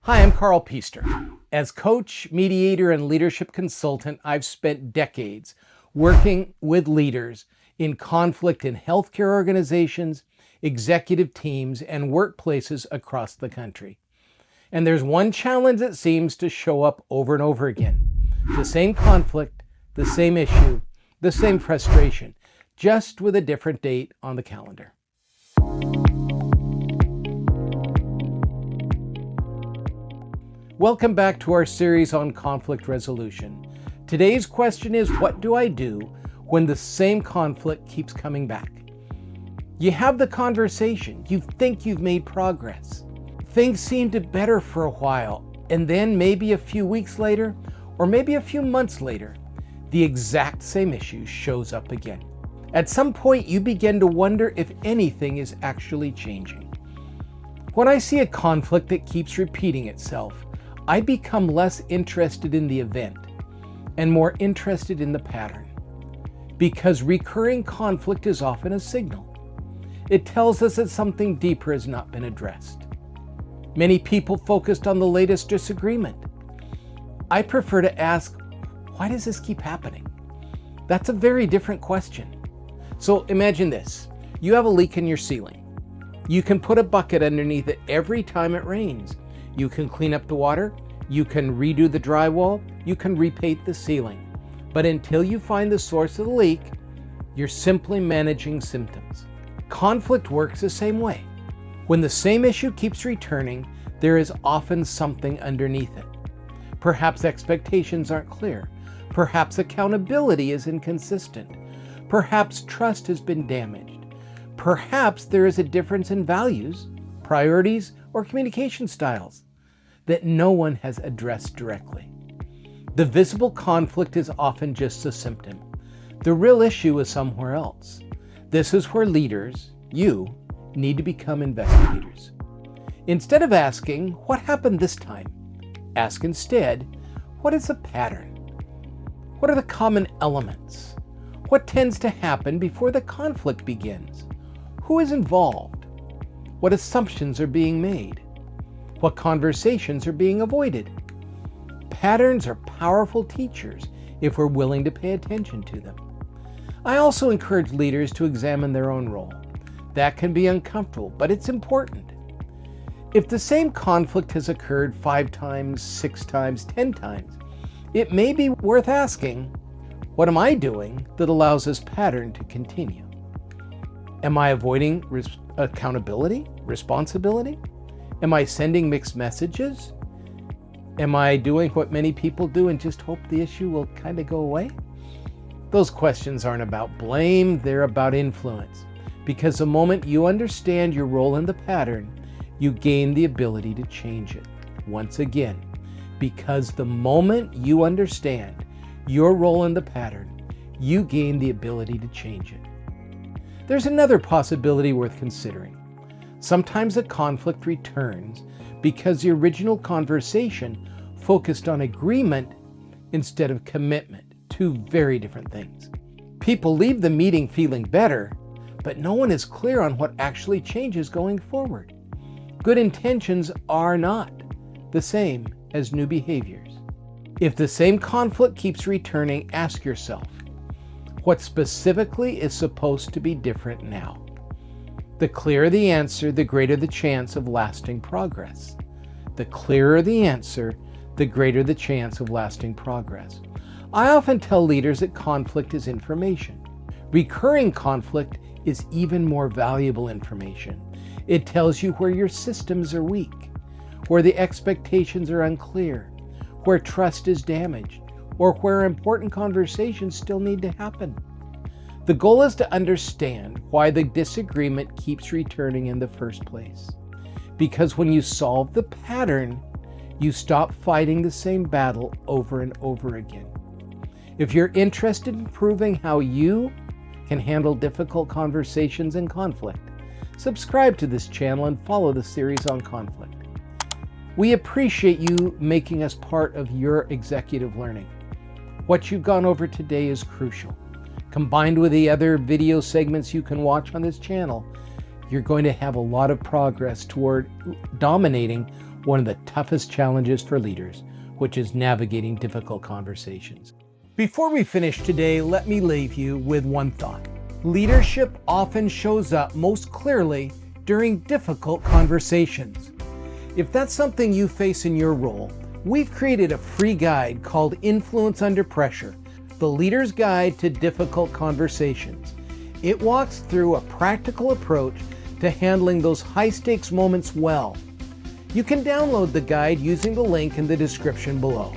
Hi, I'm Carl Piester. As coach, mediator, and leadership consultant, I've spent decades working with leaders in conflict in healthcare organizations, executive teams, and workplaces across the country. And there's one challenge that seems to show up over and over again. The same conflict, the same issue, the same frustration, just with a different date on the calendar. Welcome back to our series on conflict resolution. Today's question is, what do I do when the same conflict keeps coming back? You have the conversation, you think you've made progress. Things seem to better for a while, and then maybe a few weeks later, or maybe a few months later, the exact same issue shows up again. At some point, you begin to wonder if anything is actually changing. When I see a conflict that keeps repeating itself, I become less interested in the event and more interested in the pattern, because recurring conflict is often a signal. It tells us that something deeper has not been addressed. Many people focused on the latest disagreement. I prefer to ask, why does this keep happening? That's a very different question. So imagine this. You have a leak in your ceiling. You can put a bucket underneath it every time it rains. You can clean up the water, you can redo the drywall, you can repaint the ceiling. But until you find the source of the leak, you're simply managing symptoms. Conflict works the same way. When the same issue keeps returning, there is often something underneath it. Perhaps expectations aren't clear. Perhaps accountability is inconsistent. Perhaps trust has been damaged. Perhaps there is a difference in values, priorities, or communication styles that no one has addressed directly. The visible conflict is often just a symptom. The real issue is somewhere else. This is where leaders, you, need to become investigators. Instead of asking, what happened this time? Ask instead, what is the pattern? What are the common elements? What tends to happen before the conflict begins? Who is involved? What assumptions are being made? What conversations are being avoided? Patterns are powerful teachers if we're willing to pay attention to them. I also encourage leaders to examine their own role. That can be uncomfortable, but it's important. If the same conflict has occurred 5 times, 6 times, 10 times, it may be worth asking, what am I doing that allows this pattern to continue? Am I avoiding accountability, responsibility? Am I sending mixed messages? Am I doing what many people do and just hope the issue will kind of go away? Those questions aren't about blame, they're about influence. Because the moment you understand your role in the pattern, you gain the ability to change it. Once again, because the moment you understand your role in the pattern, you gain the ability to change it. There's another possibility worth considering. Sometimes a conflict returns because the original conversation focused on agreement instead of commitment, 2 very different things. People leave the meeting feeling better, but no one is clear on what actually changes going forward. Good intentions are not the same as new behaviors. If the same conflict keeps returning, ask yourself, what specifically is supposed to be different now? The clearer the answer, the greater the chance of lasting progress. The clearer the answer, the greater the chance of lasting progress. I often tell leaders that conflict is information. Recurring conflict is even more valuable information. It tells you where your systems are weak, where the expectations are unclear, where trust is damaged, or where important conversations still need to happen. The goal is to understand why the disagreement keeps returning in the first place. Because when you solve the pattern, you stop fighting the same battle over and over again. If you're interested in proving how you can handle difficult conversations and conflict, subscribe to this channel and follow the series on conflict. We appreciate you making us part of your executive learning. What you've gone over today is crucial. Combined with the other video segments you can watch on this channel, you're going to have a lot of progress toward dominating one of the toughest challenges for leaders, which is navigating difficult conversations. Before we finish today, let me leave you with one thought. Leadership often shows up most clearly during difficult conversations. If that's something you face in your role, we've created a free guide called Influence Under Pressure, the Leader's Guide to Difficult Conversations. It walks through a practical approach to handling those high-stakes moments well. You can download the guide using the link in the description below.